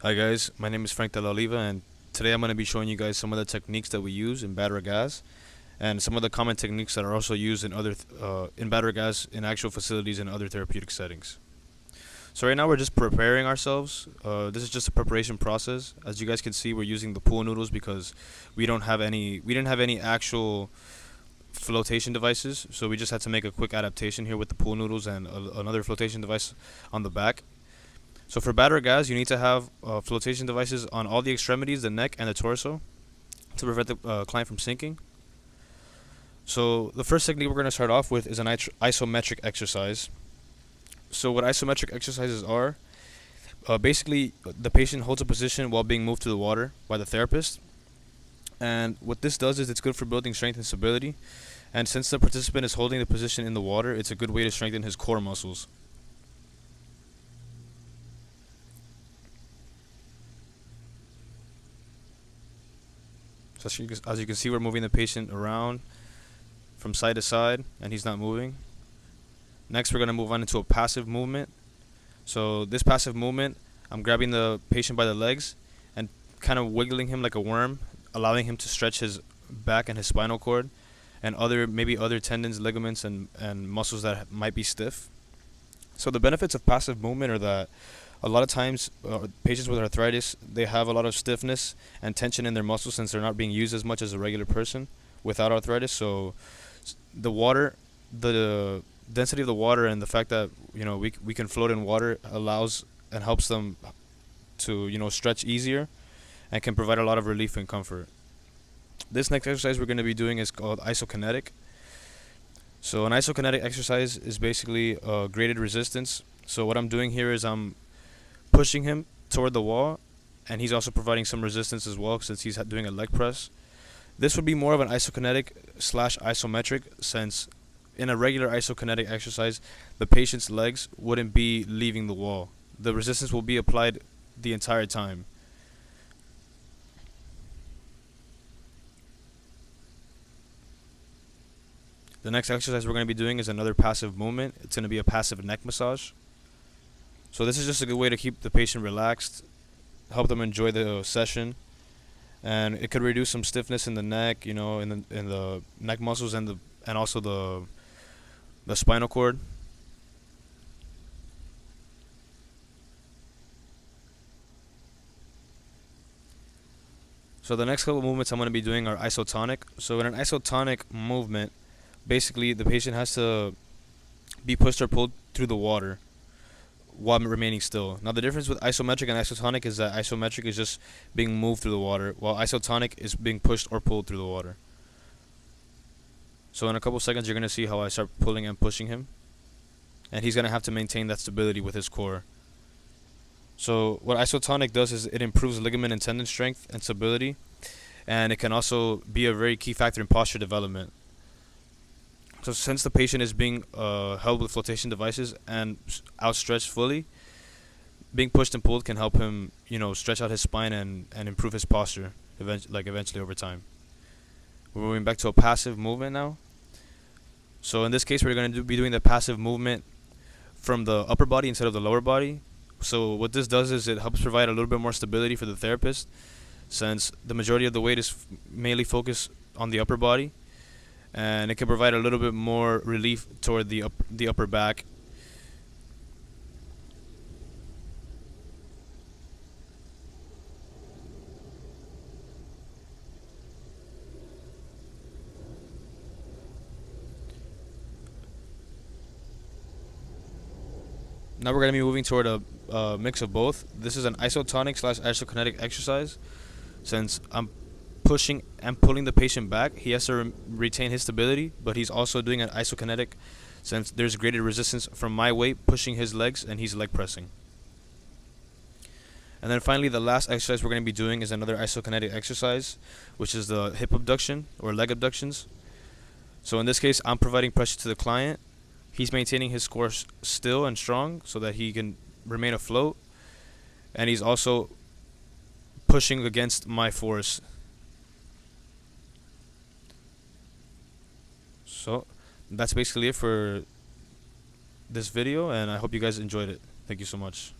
Hi guys, my name is Frank de la Oliva, and today I'm going to be showing you guys some of the techniques that we use in Bad Ragaz, and some of the common techniques that are also used in in Bad Ragaz in actual facilities and other therapeutic settings. So right now we're just preparing ourselves. This is just a preparation process. As you guys can see, we're using the pool noodles because we didn't have any actual flotation devices, so we just had to make a quick adaptation here with the pool noodles and another flotation device on the back. So for Bad Ragaz, you need to have flotation devices on all the extremities, the neck, and the torso to prevent the client from sinking. So the first technique we're going to start off with is an isometric exercise. So what isometric exercises are, basically the patient holds a position while being moved to the water by the therapist. And what this does is it's good for building strength and stability. And since the participant is holding the position in the water, it's a good way to strengthen his core muscles. So as you can see, we're moving the patient around from side to side, and he's not moving. Next, we're going to move on into a passive movement. So this passive movement, I'm grabbing the patient by the legs and kind of wiggling him like a worm, allowing him to stretch his back and his spinal cord and maybe other tendons, ligaments, and muscles that might be stiff. So the benefits of passive movement are that a lot of times patients with arthritis, they have a lot of stiffness and tension in their muscles since they're not being used as much as a regular person without arthritis. So the density of the water and the fact that we can float in water allows and helps them to stretch easier and can provide a lot of relief and comfort. This next exercise we're going to be doing is called isokinetic. So an isokinetic exercise is basically graded resistance. So what I'm doing here is I'm pushing him toward the wall, and he's also providing some resistance as well since he's doing a leg press. This would be more of an isokinetic slash isometric, since in a regular isokinetic exercise the patient's legs wouldn't be leaving the wall. The resistance will be applied the entire time. The next exercise we're going to be doing is another passive movement. It's going to be a passive neck massage. So this is just a good way to keep the patient relaxed, help them enjoy the session, and it could reduce some stiffness in the neck, in the neck muscles and also the spinal cord. So the next couple movements I'm going to be doing are isotonic. So in an isotonic movement, basically the patient has to be pushed or pulled through the water while remaining still. Now the difference with isometric and isotonic is that isometric is just being moved through the water, while isotonic is being pushed or pulled through the water. So in a couple seconds you're going to see how I start pulling and pushing him, and he's going to have to maintain that stability with his core. So what isotonic does is it improves ligament and tendon strength and stability, and it can also be a very key factor in posture development. So since the patient is being held with flotation devices and outstretched fully, being pushed and pulled can help him, stretch out his spine and improve his posture, eventually over time. We're moving back to a passive movement now. So in this case, we're going to be doing the passive movement from the upper body instead of the lower body. So what this does is it helps provide a little bit more stability for the therapist, since the majority of the weight is mainly focused on the upper body, and it can provide a little bit more relief toward the upper back. Now we're going to be moving toward a mix of both. This is an isotonic slash isokinetic exercise. Since I'm pushing and pulling the patient back, he has to retain his stability, but he's also doing an isokinetic since there's greater resistance from my weight pushing his legs and he's leg pressing. And then finally, the last exercise we're going to be doing is another isokinetic exercise, which is the hip abduction or leg abductions. So in this case, I'm providing pressure to the client. He's maintaining his core still and strong so that he can remain afloat, and he's also pushing against my force. So that's basically it for this video, and I hope you guys enjoyed it. Thank you so much.